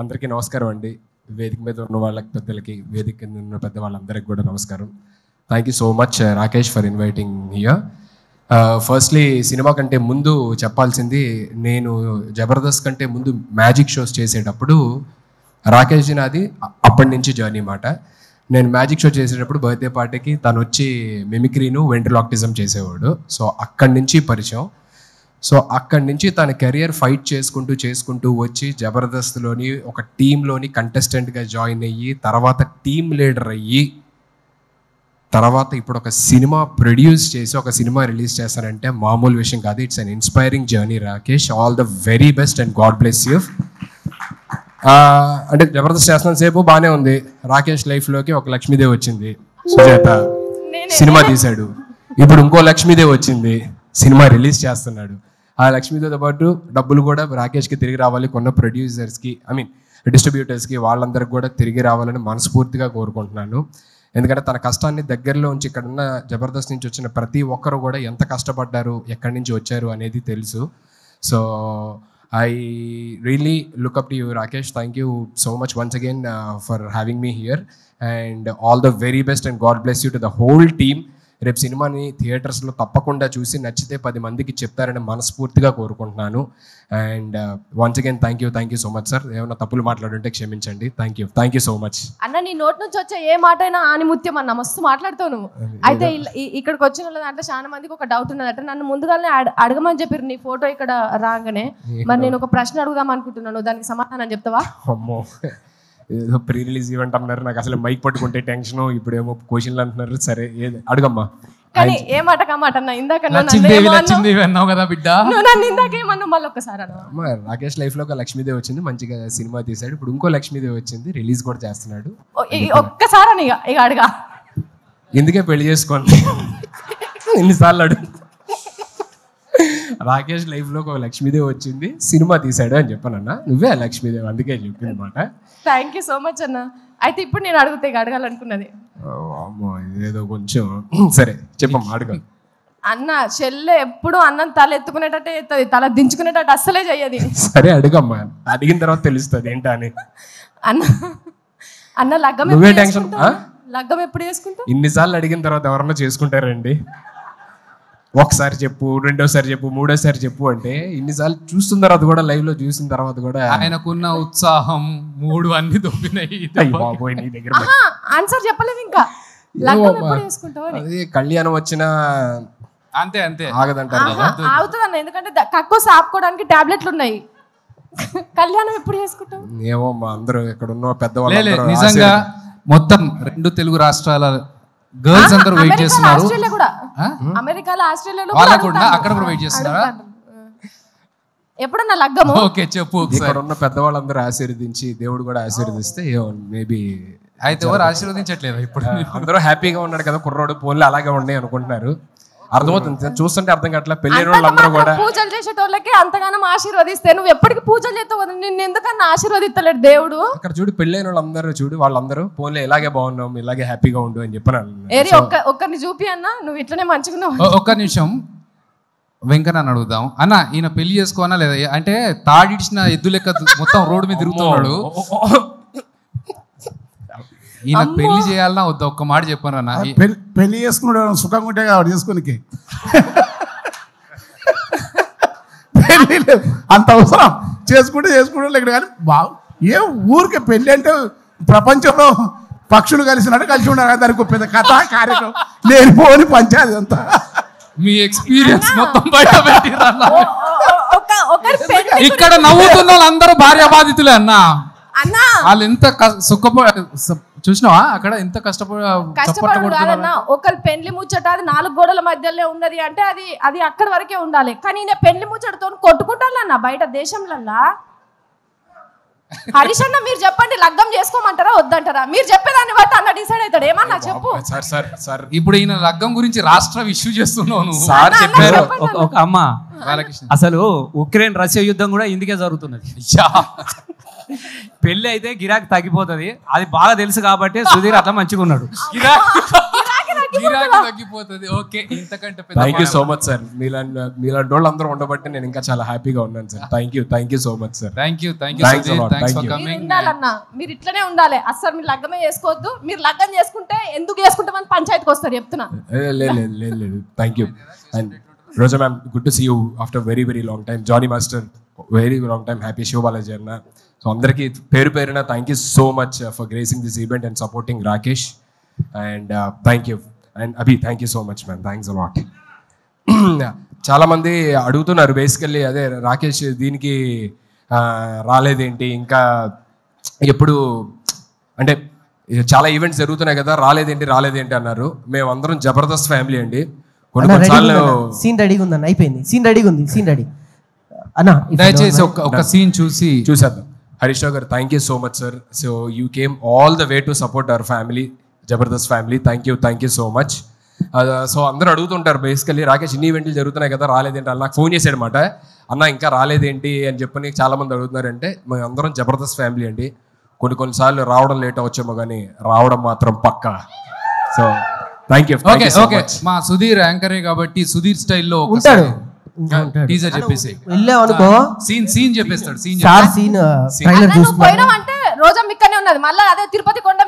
అందరికీ నమస్కారం అండి. వేదిక మీద ఉన్న వాళ్ళకి పెద్దలకి, వేదిక కింద ఉన్న పెద్ద వాళ్ళందరికీ కూడా నమస్కారం. Thank you so much Rakesh for inviting here. Firstly cinema కంటే ముందు చెప్పాల్సింది, నేను జబర్దస్త్ కంటే ముందు మ్యాజిక్ షోస్ చేసేటప్పుడు రాకేష్ నాది అప్పటి నుంచి జర్నీ మాట. నేను మ్యాజిక్ షో చేసేటప్పుడు బర్త్డే పార్టీకి తను వచ్చి మిమిక్రీను వెంట్రలాక్టిజం చేసేవాడు. సో అక్కడి నుంచి పరిచయం. సో అక్కడి నుంచి తన కెరియర్ ఫైట్ చేసుకుంటూ వచ్చి జబర్దస్త్లోని ఒక టీంలోని కంటెస్టెంట్గా జాయిన్ అయ్యి, తర్వాత టీమ్ లీడర్ అయ్యి, తర్వాత ఇప్పుడు ఒక సినిమా ప్రొడ్యూస్ చేసి ఒక సినిమా రిలీజ్ చేస్తారంటే మామూలు విషయం కాదు. It's an inspiring journey Rakesh. All the very best and God bless you. అంటే జబర్దస్త్ చేస్తున్న సేపు బాగానే ఉంది. రాకేష్ లైఫ్లోకి ఒక లక్ష్మీదేవి వచ్చింది, సుజాత సినిమా తీశాడు. ఇప్పుడు ఇంకో లక్ష్మీదేవి వచ్చింది, సినిమా రిలీజ్ చేస్తున్నాడు. ఆ లక్ష్మీదేవితో పాటు డబ్బులు కూడా రాకేష్కి తిరిగి రావాలి, కొన్న ప్రొడ్యూసర్స్కి, డిస్ట్రిబ్యూటర్స్కి, వాళ్ళందరికీ కూడా తిరిగి రావాలని మనస్ఫూర్తిగా కోరుకుంటున్నాను. ఎందుకంటే తన కష్టాన్ని దగ్గరలో ఉంచి ఇక్కడున్న జబర్దస్త్ నుంచి వచ్చిన ప్రతి ఒక్కరు కూడా ఎంత కష్టపడ్డారు, ఎక్కడి నుంచి వచ్చారు అనేది తెలుసు. So I really look up to you, Rakesh. Thank you so much once again for having me here, and all the very best and God bless you to the whole team. రేపు సినిమాని థియేటర్స్లో తప్పకుండా చూసి నచ్చితే 10 మందికి చెప్తారని మనస్ఫూర్తిగా కోరుకుంటున్నాను. And once again thank you so much sir. ఏమైనా తప్పులు మాట్లాడుంటే క్షమించండి. థ్యాంక్ యూ సో మచ్ అన్న. నీ నోట్ నుంచి వచ్చే ఏ మాట అయినా ఆనిముత్యం అన్న, మస్తు మాట్లాడుతావు నువ్వు. అయితే ఇక్కడికి వచ్చిన వాళ్ళ దాంట్లో చాలా మందికి ఒక డౌట్ ఉన్నదట. నన్ను ముందుగానే అడగమని చెప్పారు నీ ఫోటో ఇక్కడ రాగానే. మరి నేను ఒక ప్రశ్న అడుగుదాం అనుకుంటున్నాను, దానికి సమాధానం చెప్తావా? అమ్మో, ఏదో ప్రీ రిలీజ్ ఈవెంట్ అన్నారు, నాకు అసలు మైక్ పట్టుకుంటే టెన్షన్, ఇప్పుడేమో క్వశ్చన్లు అంటున్నారు. సరే అడుగమ్మా. కానీ ఏ మాట కమాట అన్న, ఇందాక రాకేష్ లైఫ్ లో ఒక లక్ష్మీదేవి వచ్చింది, మంచిగా సినిమా తీశాడు. ఇప్పుడు ఇంకో లక్ష్మీదేవి వచ్చింది, రిలీజ్ కూడా చేస్తున్నాడు. ఒక్కసారి ఇక అడగా, ఎందుకే పెళ్లి చేసుకోండి ఎన్నిసార్లు అడుగు. రాకేష్ లైఫ్ లో ఒక లక్ష్మీదేవి వచ్చింది, సినిమా తీశాడు అని చెప్పానన్నా. నువ్వే లక్ష్మీదేవి, అందుకే చెప్పింది మాట. థ్యాంక్ యూ సో మచ్ అన్న. అయితే ఇప్పుడు నేను అడగాలనుకున్నది ఏదో కొంచెం సరే చెప్పమ్మా, అడుగు. అన్న చెల్లె ఎప్పుడు అన్నం తల ఎత్తుకునేటట్టే ఎత్తది, తల దించుకునేటట్టు అస్సలే చెయ్యది. సరే అడుగమ్మా, అడిగిన తర్వాత తెలుస్తుంది ఏంటా అని. అన్న లగ్గం ఎప్పుడు చేసుకుంటా? ఇన్నిసార్లు అడిగిన తర్వాత ఎవరన్నా చేసుకుంటారండి? ఒకసారి చెప్పు, రెండోసారి చెప్పు, మూడోసారి చెప్పు అంటే ఇన్నిసార్లు చూస్తున్న తర్వాత కూడా, లైవ్ లో చూసిన తర్వాత కూడా ఆయనకున్న ఉత్సాహం మూడు అన్ని దొబ్బినాయి. బాబోయ్, నీ దగ్గర ఆన్సర్ చెప్పలేదు ఇంకా. అదే కళ్యాణం వచ్చిన అంతే ఆగదంటారు కదా. అవుతుంది అన్న, ఎందుకంటే కక్కువ ఆపుకోవడానికి టాబ్లెట్లు ఉన్నాయి. కళ్యాణం ఎప్పుడు చేసుకుంటాం ఏమో. మా అందరూ ఇక్కడ ఉన్న పెద్దవాళ్ళు నిజంగా మొత్తం 2 తెలుగు రాష్ట్రాల గర్ల్స్ అందరూ వెయిట్ చేస్తున్నారు. అమెరికాలో, ఆస్ట్రేలియాలో అక్కడ కూడా వెయిట్ చేస్తున్నారా? ఎప్పుడన్నా లగ్గము? ఓకే చెప్పు. ఇక్కడ ఉన్న పెద్దవాళ్ళందరూ ఆశీర్వదించి, దేవుడు కూడా ఆశీర్వదిస్తే మేబీ. అయితే ఎవరు ఆశీర్వదించట్లేదు ఇప్పుడు? అందరూ హ్యాపీగా ఉన్నాడు కదా కుర్రోడు, పోన్లు అలాగే ఉన్నాయి అనుకుంటున్నారు. అర్థమవుతుంది, చూస్తుంటే అర్థం కావట్లా. పెళ్లి వాళ్ళందరూ కూడా పూజలు చేసేటోళ్ళకి అంతగానం ఆశీర్వదిస్తే నువ్వు ఎప్పటికి పూజలు చేస్తావు కదా, నిన్ను ఎందుకన్నా ఆశీర్వదిస్తలేడు దేవుడు? అక్కడ చూడు, పెళ్ళైన వాళ్ళందరూ చూడు, వాళ్ళందరూ పోన్లే ఇలాగే బాగున్నాం, ఇలాగే హ్యాపీగా ఉండు అని చెప్పాను. ఒక్కరిని చూపి అన్న, నువ్వు ఇట్లనే మంచిగా. ఒక్క నిమిషం వెంకన్న అడుగుదాం. అన్న, ఈయన పెళ్లి చేసుకోనా లేదా? అంటే తాడిడిచిన ఎద్దు లెక్క మొత్తం రోడ్డు మీద తిరుగుతున్నాడు. ఈయన పెళ్లి చేయాలన్నా వద్దా? ఒక్క మాట చెప్పాను అన్న. పెళ్లి చేసుకున్నాడు సుఖంగా ఉంటే కాబట్టి చేసుకోనికి అంత అవసరం. చేసుకుంటే ఇక్కడ కానీ ఏ ఊరికే పెళ్ళి అంటే ప్రపంచంలో పక్షులు కలిసినట్టు కలిసి ఉండాలి. దానికి పెద్ద కథ కార్యక్రమం లేనిపోని పంచాయతీ అంతా. మీ ఎక్స్పీరియన్స్ మొత్తం బయట పెట్టిరన్న. ఇక్కడ నవ్వుతున్న వాళ్ళందరూ భార్య బాధితులే అన్న. వాళ్ళు ఎంత చూసినావా అక్కడ ఎంత కష్టపడుతున్నా. ఒకరు పెళ్లి ముచ్చట అది 4 గోడల మధ్యలో ఉన్నది అంటే అది అక్కడి వరకే ఉండాలి. కానీ నేను పెళ్లి ముచ్చటతో కొట్టుకుంటాను బయట దేశంలల్లా. హరీష్ అన్న, మీరు చెప్పండి, లగ్గం చేసుకోమంటారా వద్దంటారా? మీరు చెప్పేదాన్ని బట్టి అన్న డిసైడ్ అవుతాడు. ఏమన్నా చెప్పు. ఇప్పుడు ఈయన లగ్గం గురించి రాష్ట్ర ఇష్యూ చేస్తున్నావు. సార్ చెప్పారు ఒక అమ్మ, అసలు ఉక్రెయిన్ రష్యా యుద్ధం కూడా ఇందుకే జరుగుతున్నది. పెళ్లి అయితే గిరాకీ తగ్గిపోతుంది, అది బాగా తెలుసు కాబట్టి సుధీర్ అట్లా మంచిగా ఉన్నాడు. గిరాకీ తగ్గిపోతుంది. ఓకే, ఇంతకంటే పెద్ద thank you so much sir. మీలాంటి వాళ్ళు అందరూ ఉండబట్టి నేను ఇంకా చాలా హ్యాపీగా ఉన్నాను sir. Thank you so much sir. Thank you Thanks a lot. Thanks for Thank you. Coming. ఉండాలన్నా, మీరు ఇట్లనే ఉండాలి. అస్సలు మీరు లగ్గమే చేసుకోవద్దు. మీరు లగ్గం చేసుకుంటే ఎందుకు చేసుకుంటామని పంచాయతీకి వస్తారు చెప్తున్నా. లేదు thank you. And Roja ma'am, good to see you after very very long time. Jani master, very long time. Happy Siva Balaji అన్న. సో అందరికీ పేరు పేరున thank you so much for gracing this event and supporting Rakesh. And thank you. And Abhi, thank you so much ma'am. Thanks a lot. చాలామంది అడుగుతున్నారు basically, అదే రాకేష్ దీనికి రాలేదేంటి, ఇంకా ఎప్పుడు అంటే చాలా ఈవెంట్స్ జరుగుతున్నాయి కదా, రాలేదేంటి అన్నారు. మేమందరం జబర్దస్త్ ఫ్యామిలీ అండి. కొన్నిసార్లు సీన్ రెడీగా ఉందన్న, అయిపోయింది. సీన్ రెడీగా ఉంది. సీన్ రెడీ అన్న, దయచేసి ఒక సీన్ చూసేద్దాం. హరీష్ రావు గారు, thank you so much sir. So you came all the way to support our family, Jabardasth family. Thank you so much. So అందరూ అడుగుతుంటారు బేసికల్లీ, రాకేష్ ఇన్ని ఈవెంట్లు జరుగుతున్నాయి కదా, రాలేదేంటి అని నాకు ఫోన్ చేశాడు అనమాట. అన్న ఇంకా రాలేదేంటి అని చెప్పని చాలా మంది అడుగుతున్నారంటే, మేము అందరం జబర్దస్త్ ఫ్యామిలీ అండి. కొన్నిసార్లు రావడం లేట్ అవచ్చేమో కానీ రావడం మాత్రం పక్కా. So thank you. ఓకే, మా సుధీర్ యాంకరే కాబట్టి సుధీర్ స్టైల్లో ఉంటాడు. టీజర్ చెప్పేసి వెళ్ళావు అనుకో, సీన్ చెప్పేస్తాడు. సార్ సీన్ ట్రైలర్ నువ్వు చూస్తున్నా. పోయినావు అంటే రోజా మిక్కనే ఉన్నది. మళ్ళీ అదే తిరుపతి కొండ